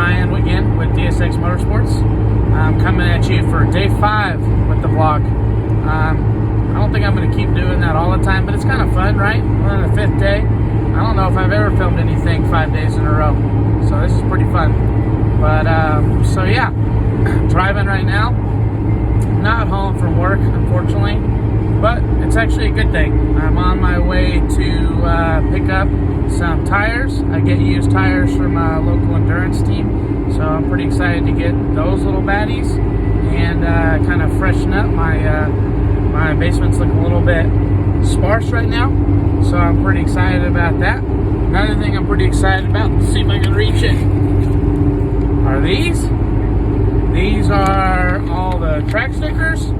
Brian again with DSX Motorsports. I'm coming at you for day 5 with the vlog. I don't think I'm going to keep doing that all the time, but it's kind of fun, right? We're on the 5th day. I don't know if I've ever filmed anything 5 days in a row, so this is pretty fun. But, so yeah, driving right now. Not home from work, unfortunately, but it's actually a good thing. I'm on my way to pick up some tires. I get used tires from a local endurance team, so I'm pretty excited to get those little baddies and kind of freshen up. My basement's looking a little bit sparse right now, so I'm pretty excited about that. Another thing I'm pretty excited about, let's see if I can reach it, are these. These are all the track stickers.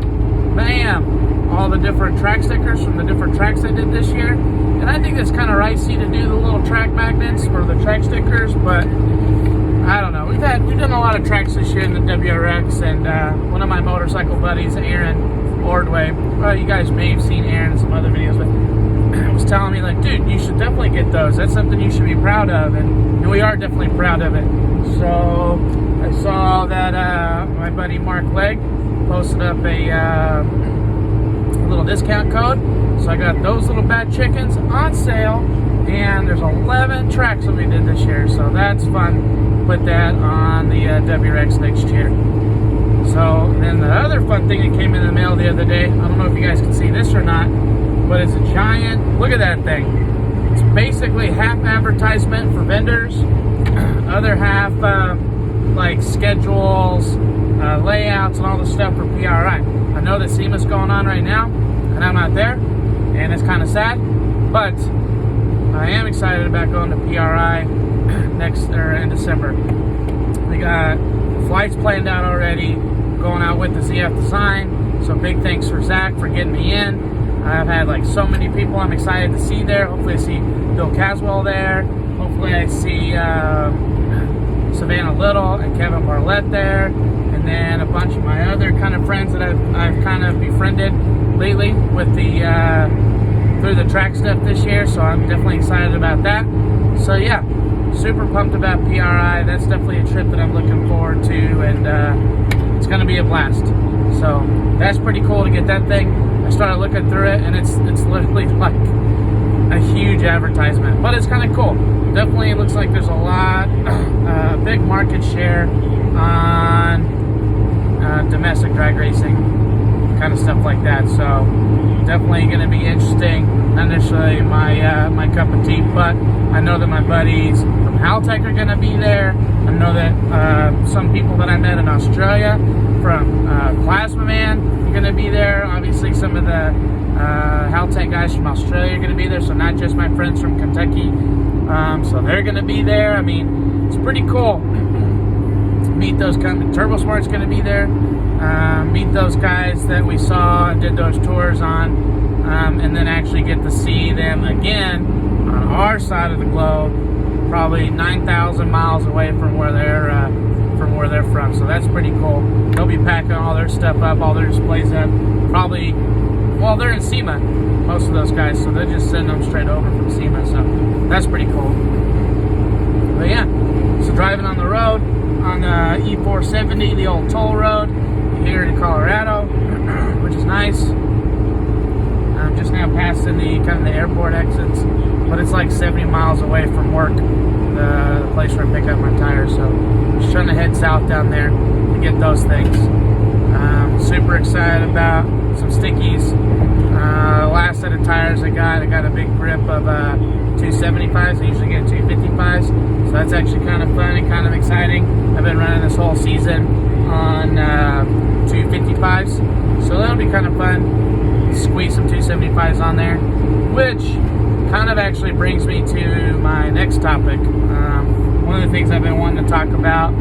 Bam! All the different track stickers from the different tracks I did this year. And I think it's kind of ricey to do the little track magnets for the track stickers, but I don't know. We've done a lot of tracks this year in the WRX, and one of my motorcycle buddies, Aaron Ordway, well, you guys may have seen Aaron in some other videos, but was telling me, like, dude, you should definitely get those. That's something you should be proud of, and we are definitely proud of it. So I saw that my buddy Mark Legg posted up a little discount code, so I got those little bad chickens on sale, and there's 11 tracks that we did this year, so that's fun. Put that on the WRX next year. So then the other fun thing that came in the mail the other day, I don't know if you guys can see this or not, but it's a giant, look at that thing. It's basically half advertisement for vendors, other half like schedules, layouts, and all the stuff for PRI. I know that SEMA's going on right now, and I'm not there, and it's kind of sad, but I am excited about going to PRI in December. We got flights planned out already, going out with the ZF Design, so big thanks for Zach for getting me in. I've had like so many people I'm excited to see there. Hopefully I see Bill Caswell there. Hopefully I see Savannah Little and Kevin Barlett there. And then a bunch of my other kind of friends that I've kind of befriended lately with the through the track stuff this year. So I'm definitely excited about that. So yeah, super pumped about PRI. That's definitely a trip that I'm looking forward to, and it's going to be a blast. So that's pretty cool to get that thing. I started looking through it, and it's literally like a huge advertisement, but it's kind of cool. Definitely looks like there's a lot, big market share on domestic drag racing, kind of stuff like that. So definitely going to be interesting. Not necessarily my cup of tea, but I know that my buddies from Haltech are going to be there. I know that some people that I met in Australia from Plasma Man are going to be there. Obviously, some of the Haltech guys from Australia are going to be there, so not just my friends from Kentucky. So they're going to be there. I mean, it's pretty cool. Meet those companies. TurboSmart's going to be there. Meet those guys that we saw and did those tours on, and then actually get to see them again on our side of the globe, probably 9,000 miles away from where they're from. So that's pretty cool. They'll be packing all their stuff up, all their displays up. Probably, well, they're in SEMA, most of those guys, so they'll just send them straight over from SEMA. So that's pretty cool. But yeah, so driving on the road on the E470, the old toll road here in Colorado, which is nice. I'm just now passing the kind of the airport exits, but it's like 70 miles away from work, the place where I pick up my tires. So just trying to head south down there to get those things. Super excited about some stickies. Last set of tires I got a big grip of 275s. I usually get 255s, so that's actually kind of fun and kind of exciting. I've been running this whole season on 255s, so that'll be kind of fun. Squeeze some 275s on there, which kind of actually brings me to my next topic. One of the things I've been wanting to talk about,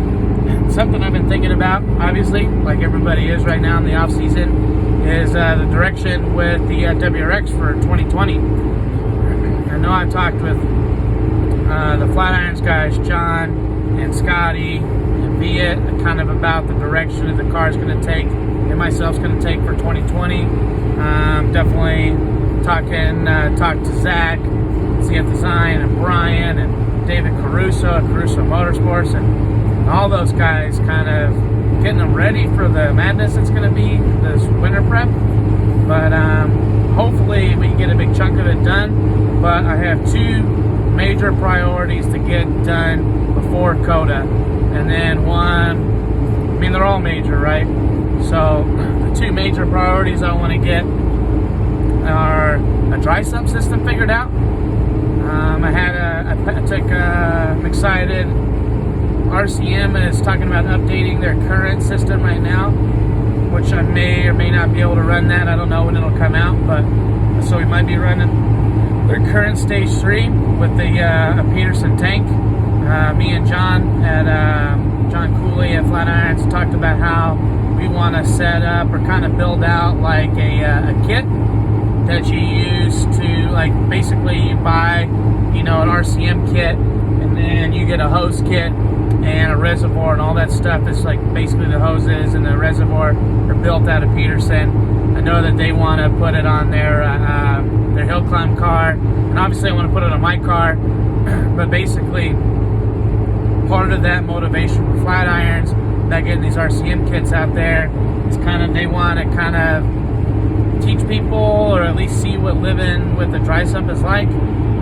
something I've been thinking about, obviously, like everybody is right now in the off season, is the direction with the WRX for 2020. I know I've talked with the Flatirons guys, John and Scotty and Viet, kind of about the direction that the car is going to take and myself's going to take for 2020. Definitely talked to Zach, ZF Design, and Brian, and David Caruso at Caruso Motorsports, and all those guys, kind of getting them ready for the madness that's going to be this winter prep. But hopefully we can get a big chunk of it done. But I have two major priorities to get done before COTA, and then one, I mean, they're all major, right? So the two major priorities I want to get are a dry sump system figured out. I'm excited. RCM is talking about updating their current system right now, which I may or may not be able to run that. I don't know when it'll come out, but so we might be running their current stage 3 with the Peterson tank. Me and John John Cooley at Flatirons talked about how we want to set up or kind of build out like a kit that you use to, like, basically you buy, you know, an RCM kit, and then you get a hose kit and a reservoir and all that stuff. Is like basically the hoses and the reservoir are built out of Peterson. I know that they want to put it on their hill climb car, and obviously I want to put it on my car. But basically, part of that motivation for Flatirons, about getting these RCM kits out there, is kind of they want to kind of teach people, or at least see what living with the dry sump is like. I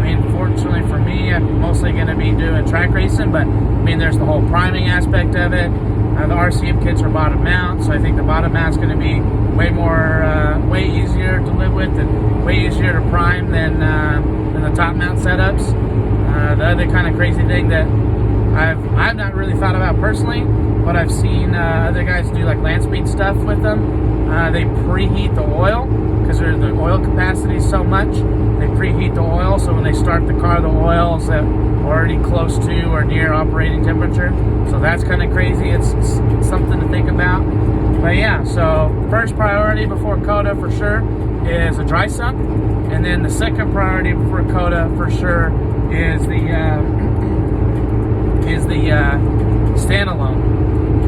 mean, fortunately for me, I'm mostly going to be doing track racing, but I mean, there's the whole priming aspect of it. The RCM kits are bottom mount, so I think the bottom mount's going to be way easier to live with and way easier to prime than the top mount setups. The other kind of crazy thing that I've not really thought about personally, but I've seen other guys do like land speed stuff with them. They preheat the oil because the oil capacity is so much. They preheat the oil, so when they start the car, the oil is already close to or near operating temperature. So that's kind of crazy. It's something to think about. But yeah, so first priority before COTA for sure is a dry sump, and then the second priority before COTA for sure is the standalone.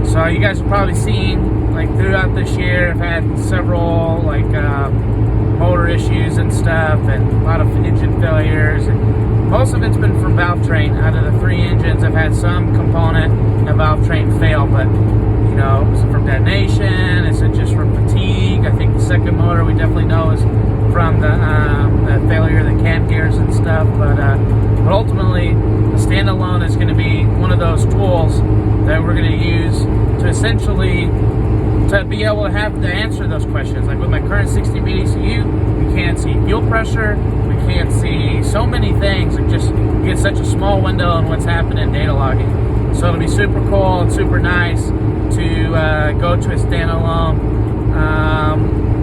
So you guys have probably seen, like, throughout this year, I've had several like motor issues and stuff, and a lot of engine failures, and most of it's been from valve train. Out of the 3 engines, I've had some component of valve train fail, but you know, is it from detonation? Is it just from fatigue? I think the second motor we definitely know is from the failure of the cam gears and stuff. But ultimately, the standalone is going to be one of those tools that we're going to use to essentially to be able to have to answer those questions. Like with my current 60-beat ECU, we can't see fuel pressure, we can't see so many things, and just get such a small window on what's happening in data logging. So it'll be super cool and super nice to go to a standalone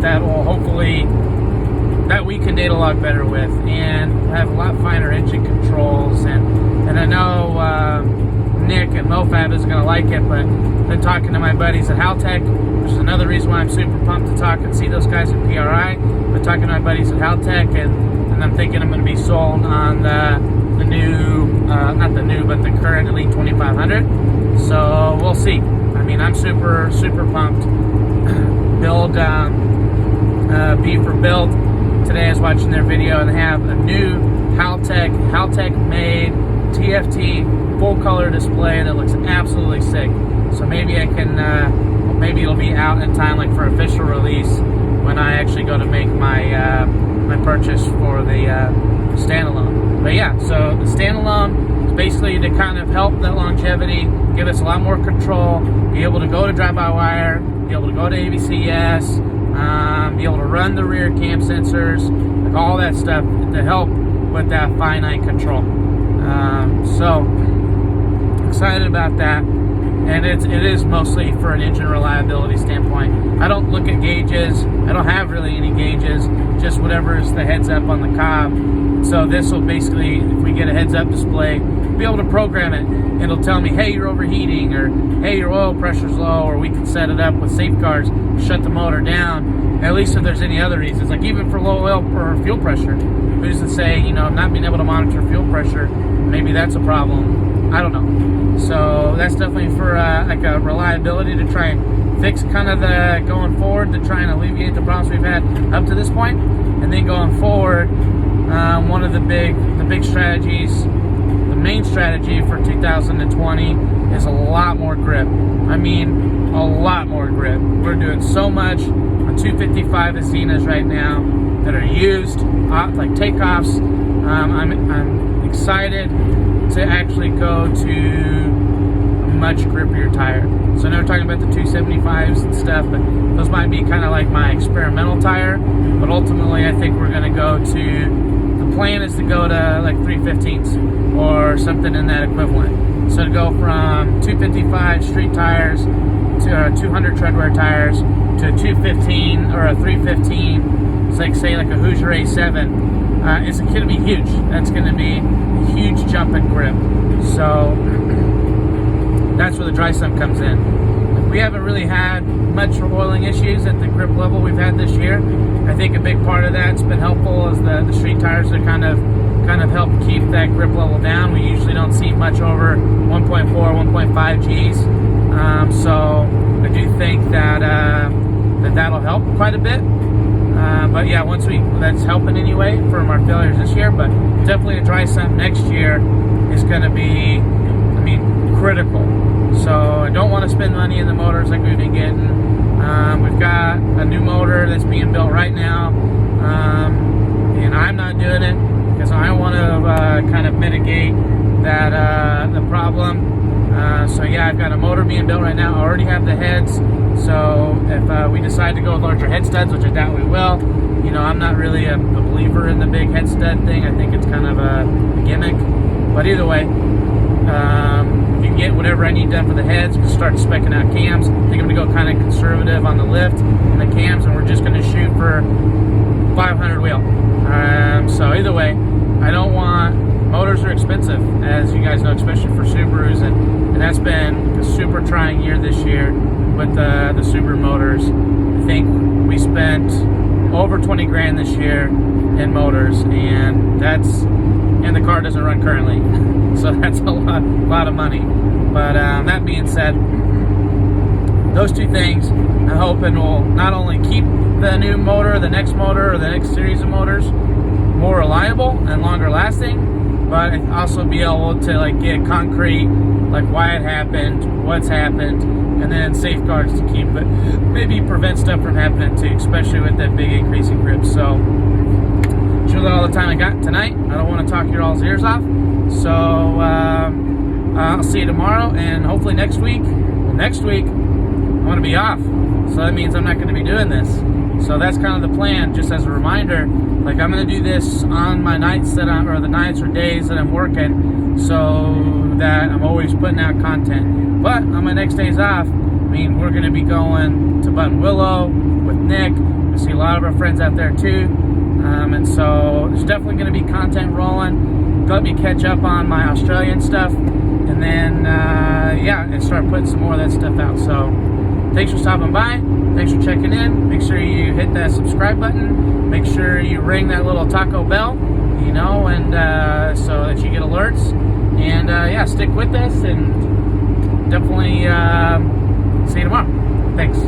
that will hopefully that we can data log better with, and have a lot finer engine controls. And I know Nick and MoFab is going to like it, but I've been talking to my buddies at Haltech, which is another reason why I'm super pumped to talk and see those guys at PRI. But talking to my buddies at Haltech, and I'm thinking I'm going to be sold on the new, not the new, but the current Elite 2500. So we'll see. I mean, I'm super pumped. Build, B for Build. Today I was watching their video, and they have a new Haltech made TFT full color display that looks absolutely sick. So maybe I can, maybe it'll be out in time, like for official release, when I actually go to make my my purchase for the standalone. But yeah, so the standalone is basically to kind of help that longevity, give us a lot more control, be able to go to drive-by-wire, be able to go to ABCS, be able to run the rear cam sensors, like all that stuff to help with that finite control. So excited about that, and it is mostly for an engine reliability standpoint. I don't look at gauges. I don't have really any gauges, just whatever is the heads up on the cob. So this will basically, if we get a heads up display, be able to program it. It'll tell me, hey, you're overheating, or hey, your oil pressure's low, or we can set it up with safeguards, shut the motor down, at least if there's any other reasons. Like even for low oil or fuel pressure, who's to say, you know, not being able to monitor fuel pressure, maybe that's a problem. I don't know. So that's definitely for like a reliability to try and fix kind of the going forward, to try and alleviate the problems we've had up to this point. And then going forward, one of the big strategies, the main strategy for 2020 is a lot more grip. I mean, a lot more grip. We're doing so much on 255 Azenas right now that are used, like takeoffs. I'm excited to actually go to a much grippier tire. So now we're talking about the 275s and stuff, but those might be kind of like my experimental tire. But ultimately, I think we're going to go to, the plan is to go to like 315s or something in that equivalent. So to go from 255 street tires to 200 treadwear tires to a 215 or a 315, it's like say like a Hoosier A7, it's going to be huge. That's going to be a huge jump in grip. So that's where the dry sump comes in. We haven't really had much oiling issues at the grip level we've had this year. I think a big part of that's been helpful is the street tires that kind of help keep that grip level down. We usually don't see much over 1.4, 1.5 Gs. So I do think that that'll help quite a bit. But yeah, that's helping anyway from our failures this year. But definitely a dry sump next year is going to be, critical. So I don't want to spend money in the motors like we've been getting. We've got a new motor that's being built right now, and I'm not doing it because I want to kind of mitigate that the problem. So yeah, I've got a motor being built right now. I already have the heads. So if we decide to go with larger head studs, which I doubt we will, I'm not really a believer in the big head stud thing. I think it's kind of a gimmick. But either way, you can get whatever I need done for the heads. We start speccing out cams. I think I'm going to go kind of conservative on the lift and the cams, and we're just going to shoot for 500 wheel. So either way, I don't want, motors are expensive, as you guys know, especially for Subarus, and that's been a super trying year this year with the Subaru motors. I think we spent over 20 grand this year in motors, and the car doesn't run currently. So that's a lot of money. But that being said, those two things I'm hoping will not only keep the new motor, the next motor, or the next series of motors more reliable and longer lasting, but also be able to like get concrete, like why it happened, what's happened, and then safeguards to keep it, maybe prevent stuff from happening too, especially with that big increase in grip. So that's really all the time I got tonight. I don't want to talk your all's ears off. So I'll see you tomorrow, and hopefully next week. Well, next week I'm going to be off, so that means I'm not going to be doing this. So that's kind of the plan. Just as a reminder, like I'm going to do this on my nights the nights or days that I'm working, so that I'm always putting out content. But on my next days off, we're going to be going to Buttonwillow with Nick. I see a lot of our friends out there too, and so there's definitely going to be content rolling. Let me catch up on my Australian stuff, and then and start putting some more of that stuff out. So thanks for stopping by, thanks for checking in. Make sure you hit that subscribe button, make sure you ring that little taco bell, and so that you get alerts, and stick with us, and definitely see you tomorrow. Thanks.